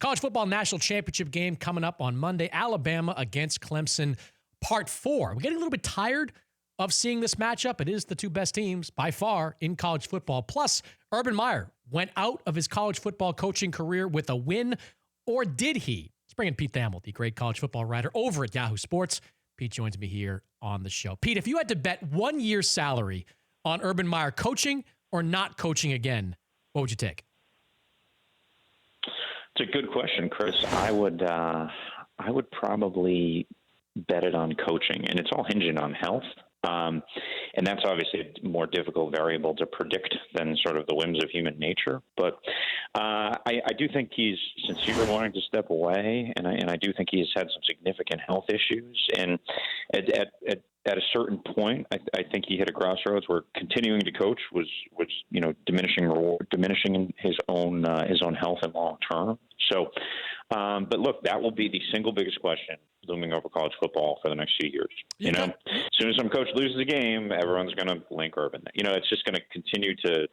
College football national championship game coming up on Monday. Alabama against Clemson, part 4. We're getting a little bit tired of seeing this matchup. It is the two best teams by far in college football. Plus, Urban Meyer went out of his college football coaching career with a win, or did he? Let's bring in Pete Thamel, the great college football writer over at Yahoo Sports. Pete joins me here on the show. Pete, if you had to bet 1 year's salary on Urban Meyer coaching or not coaching again, what would you take? It's a good question, Chris. I would probably bet it on coaching, and it's all hinging on health. And that's obviously a more difficult variable to predict than sort of the whims of human nature. But I do think he's sincere wanting to step away, and I do think he's had some significant health issues. And at a certain point, I think he hit a crossroads where continuing to coach was diminishing his own health and long term. So, but look, that will be the single biggest question looming over college football for the next few years. You know, as soon as some coach loses a game, everyone's going to link Urban. You know, it's just going to continue to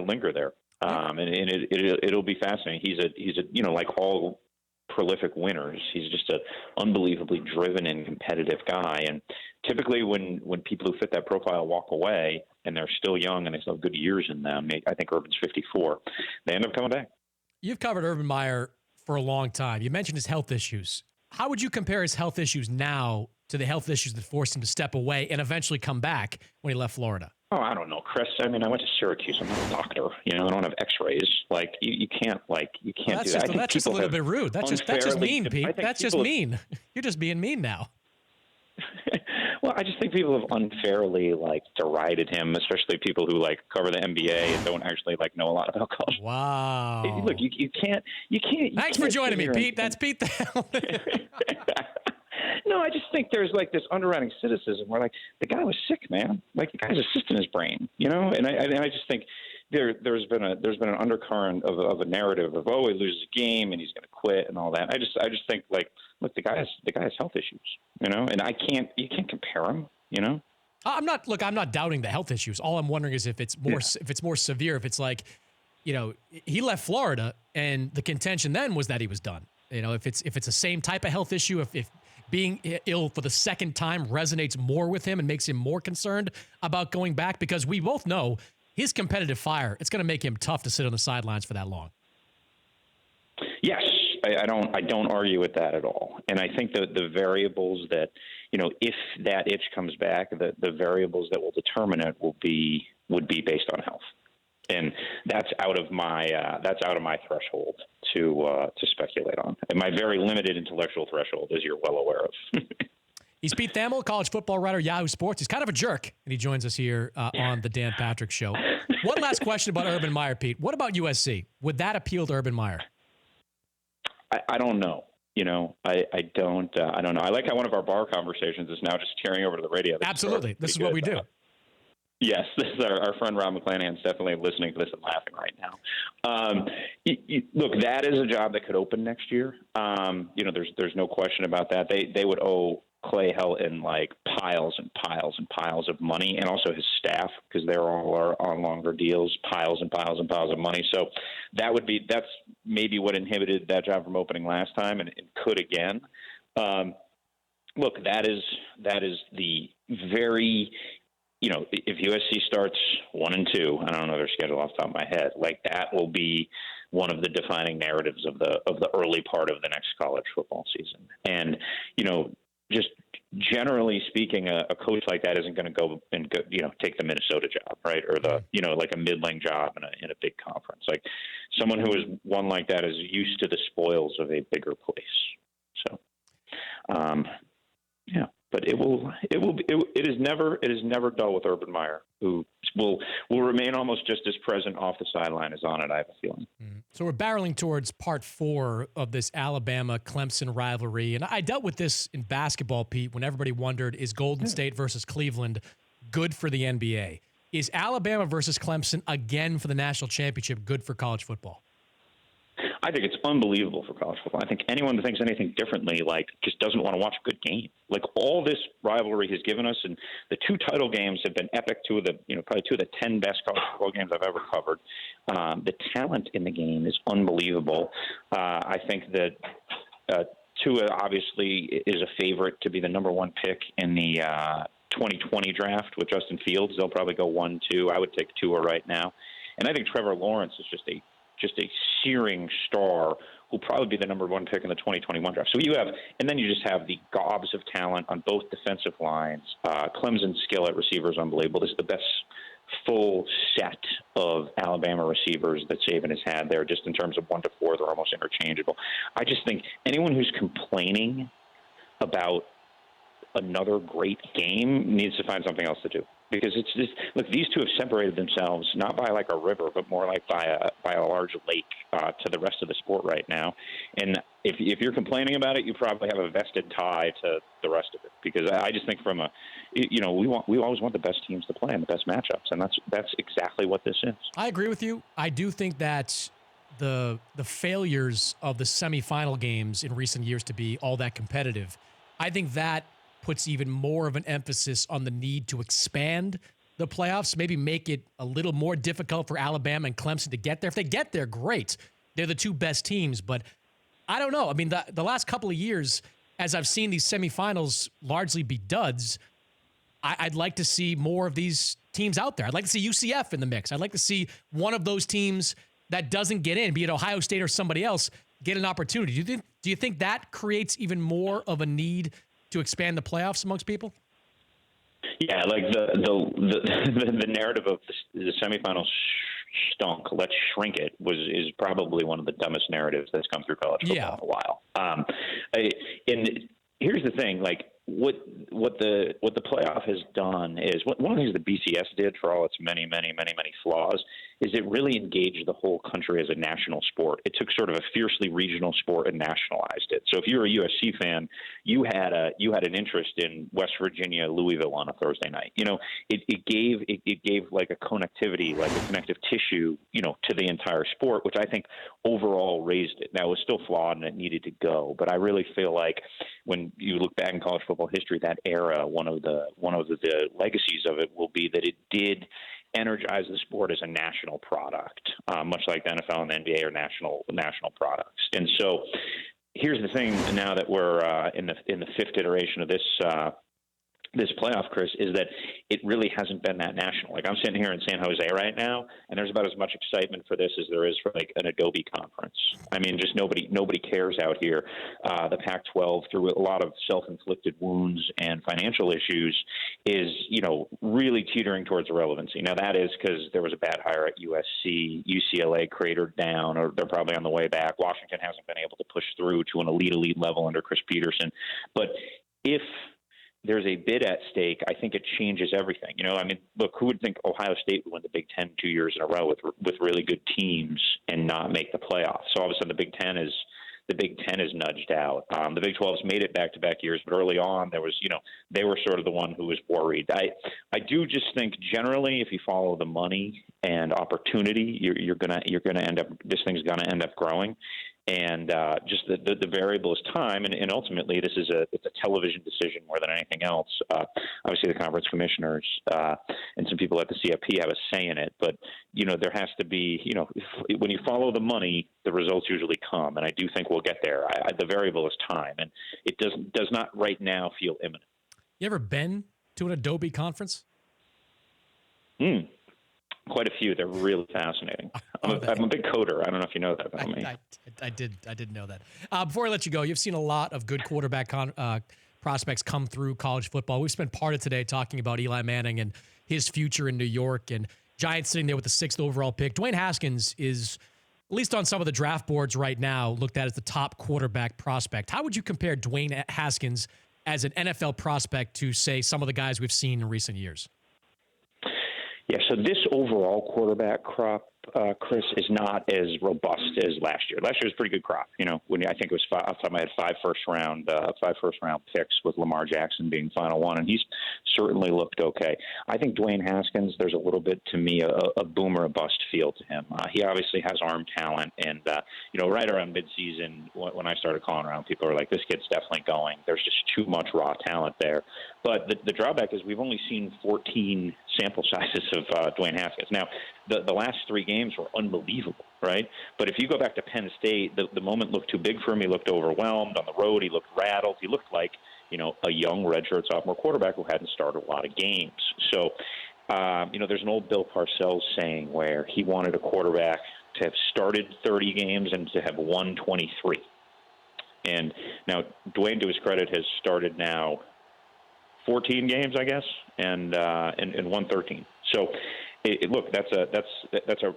linger there, and it'll be fascinating. He's a like all prolific winners, he's just an unbelievably driven and competitive guy. And typically when people who fit that profile walk away and they're still young and they still have good years in them, I think Urban's 54, they end up coming back. You've covered Urban Meyer for a long time. You mentioned his health issues. How would you compare his health issues now to the health issues that forced him to step away and eventually come back when he left Florida? Oh, I don't know, Chris. I mean, I went to Syracuse. I'm not a doctor. You know, I don't have X-rays. Like, you can't do that. That's just a little bit rude. That's just mean, Pete. That's just mean. You're just being mean now. Well, I just think people have unfairly derided him, especially people who cover the NBA and don't actually know a lot about college. Wow. Look, you can't. Thanks for joining me, Pete. That's Pete. No, I just think there's this underwriting cynicism where the guy was sick, man. The guy's a cyst in his brain, you know. And I just think there's been an undercurrent of a narrative of he loses a game and he's going to quit and all that. I just think look, the guy has health issues, you know, and you can't compare him, you know. I'm not doubting the health issues. All I'm wondering is if it's more severe. If it's he left Florida and the contention then was that he was done. You know, if it's the same type of health issue, if being ill for the second time resonates more with him and makes him more concerned about going back, because we both know his competitive fire, it's going to make him tough to sit on the sidelines for that long. Yes, I don't argue with that at all. And I think the variables that, if that itch comes back, the variables that will determine it would be based on health. And that's out of my threshold to speculate on. And my very limited intellectual threshold, as you're well aware of. He's Pete Thamel, college football writer, Yahoo Sports. He's kind of a jerk, and he joins us here on the Dan Patrick Show. One last question about Urban Meyer, Pete. What about USC? Would that appeal to Urban Meyer? I don't know. You know, I don't know. I like how one of our bar conversations is now just carrying over to the radio. Absolutely. This is what we do. Yes, this is our friend Rob McClanahan's definitely listening to this and laughing right now. Look, that is a job that could open next year. There's no question about that. They would owe Clay Helton piles and piles and piles of money, and also his staff, because they're all on longer deals, piles and piles and piles of money. So that's maybe what inhibited that job from opening last time, and it could again. Look, that is the very. If USC starts 1-2, I don't know their schedule off the top of my head. That will be one of the defining narratives of the early part of the next college football season. And just generally speaking, a coach like that isn't going to go take the Minnesota job, right, or the a middling job in a big conference. Someone who is one like that is used to the spoils of a bigger place. So, yeah. But it is never dull with Urban Meyer, who will remain almost just as present off the sideline as on it, I have a feeling. So we're barreling towards part 4 of this Alabama-Clemson rivalry. And I dealt with this in basketball, Pete, when everybody wondered, is Golden State versus Cleveland good for the NBA? Is Alabama versus Clemson again for the national championship good for college football? I think it's unbelievable for college football. I think anyone that thinks anything differently, just doesn't want to watch a good game. All this rivalry has given us, and the two title games have been epic. Probably two of the 10 best college football games I've ever covered. The talent in the game is unbelievable. I think that Tua obviously is a favorite to be the number one pick in the 2020 draft with Justin Fields. They'll probably go 1-2. I would take Tua right now. And I think Trevor Lawrence is just a searing star who'll probably be the number one pick in the 2021 draft. So and then you just have the gobs of talent on both defensive lines. Clemson's skill at receiver is unbelievable. This is the best full set of Alabama receivers that Saban has had there, just in terms of 1 to 4. They're almost interchangeable. I just think anyone who's complaining about another great game needs to find something else to do, because it's just, look, these two have separated themselves not by a river, but more by a large lake to the rest of the sport right now. And if you're complaining about it, you probably have a vested tie to the rest of it, because I just think we always want the best teams to play and the best matchups, and that's exactly what this is. I agree with you. I do think that the failures of the semifinal games in recent years to be all that competitive, I think that puts even more of an emphasis on the need to expand the playoffs, maybe make it a little more difficult for Alabama and Clemson to get there. If they get there, great. They're the two best teams, but I don't know. I mean, the last couple of years, as I've seen these semifinals largely be duds, I'd like to see more of these teams out there. I'd like to see UCF in the mix. I'd like to see one of those teams that doesn't get in, be it Ohio State or somebody else, get an opportunity. Do you think that creates even more of a need to expand the playoffs amongst people? Yeah, the narrative of the semifinals stunk. Let's shrink it is probably one of the dumbest narratives that's come through college football in a while. And here's the thing: what the playoff has done is one of the things the BCS did, for all its many flaws, is it really engaged the whole country as a national sport. It took sort of a fiercely regional sport and nationalized it. So if you're a USC fan, you had an interest in West Virginia, Louisville on a Thursday night. It gave a connectivity, a connective tissue, to the entire sport, which I think overall raised it. Now, it was still flawed and it needed to go, but I really feel like when you look back in college football history, that era, one of the legacies of it will be that it did energize the sport as a national product, much like the NFL and the NBA are national products. And so here's the thing: now that we're in the fifth iteration of this playoff, Chris, is that it really hasn't been that national. I'm sitting here in San Jose right now, and there's about as much excitement for this as there is for an Adobe conference. I mean, just nobody cares out here. The Pac-12, through a lot of self-inflicted wounds and financial issues, is really teetering towards irrelevancy. Now, that is because there was a bad hire at USC, UCLA cratered down, or they're probably on the way back. Washington hasn't been able to push through to an elite level under Chris Peterson. But if there's a bid at stake, I think it changes everything. Look, who would think Ohio State would win the Big Ten 2 years in a row with really good teams and not make the playoffs? So all of a sudden the Big Ten is nudged out. The Big 12's made it back-to-back years, but early on there was, they were sort of the one who was worried. I do just think generally, if you follow the money and opportunity, you're gonna end up, this thing's gonna end up growing. And just the variable is time, and ultimately it's a television decision more than anything else. Obviously, the conference commissioners and some people at the CFP have a say in it, but there has to be, when you follow the money, the results usually come, and I do think we'll get there. The variable is time, and it does not right now feel imminent. You ever been to an Adobe conference? Quite a few. They're really fascinating. I'm a big coder. I don't know if you know that about me. I did know that. Before I let you go, you've seen a lot of good quarterback prospects come through college football. We've spent part of today talking about Eli Manning and his future in New York, and Giants sitting there with the 6th overall pick. Dwayne Haskins is, at least on some of the draft boards right now, looked at as the top quarterback prospect. How would you compare Dwayne Haskins as an NFL prospect to, say, some of the guys we've seen in recent years? Yeah, so this overall quarterback crop Chris, is not as robust as last year. Last year was a pretty good crop. When I think it was off the top of my head, five first round picks with Lamar Jackson being the final one, and he's certainly looked okay. I think Dwayne Haskins, there's a little bit to me a boom or a bust feel to him. He obviously has arm talent, and right around midseason when I started calling around, people are like, "This kid's definitely going." There's just too much raw talent there. But the drawback is we've only seen 14 sample sizes of Dwayne Haskins. Now, the last 3 games were unbelievable, right? But if you go back to Penn State, the moment looked too big for him. He looked overwhelmed on the road. He looked rattled. He looked like, a young redshirt sophomore quarterback who hadn't started a lot of games. So, there's an old Bill Parcells saying where he wanted a quarterback to have started 30 games and to have won 23. And now Dwayne, to his credit, has started now 14 games, I guess, and won 13. So, look,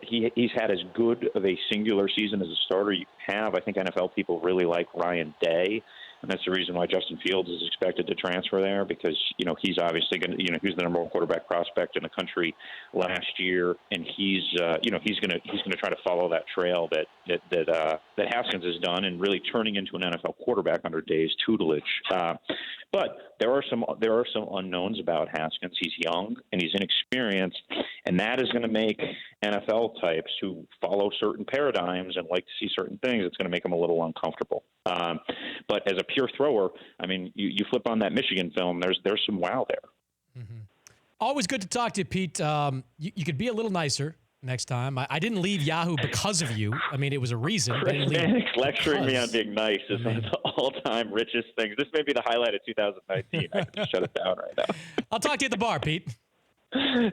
he's had as good of a singular season as a starter you can have. I think NFL people really like Ryan Day, and that's the reason why Justin Fields is expected to transfer there because he's obviously going to he's the number 1 quarterback prospect in the country last year, and he's going to try to follow that trail that Haskins has done, and really turning into an NFL quarterback under Day's tutelage. But there are some unknowns about Haskins. He's young and he's inexperienced, and that is going to make NFL types who follow certain paradigms and like to see certain things, it's going to make them a little uncomfortable. But as a pure thrower, I mean, you flip on that Michigan film, there's some wow there. Mm-hmm. Always good to talk to you, Pete. You could be a little nicer next time. I didn't leave Yahoo because of you. I mean, it was a reason. Chris Mannix lecturing me on being nice is one of the all-time richest things. This may be the highlight of 2019. I have to shut it down right now. I'll talk to you at the bar, Pete.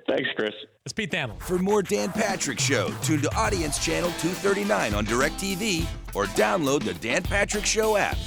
Thanks, Chris. It's Pete Thamel. For more Dan Patrick Show, tune to Audience Channel 239 on DirecTV or download the Dan Patrick Show app.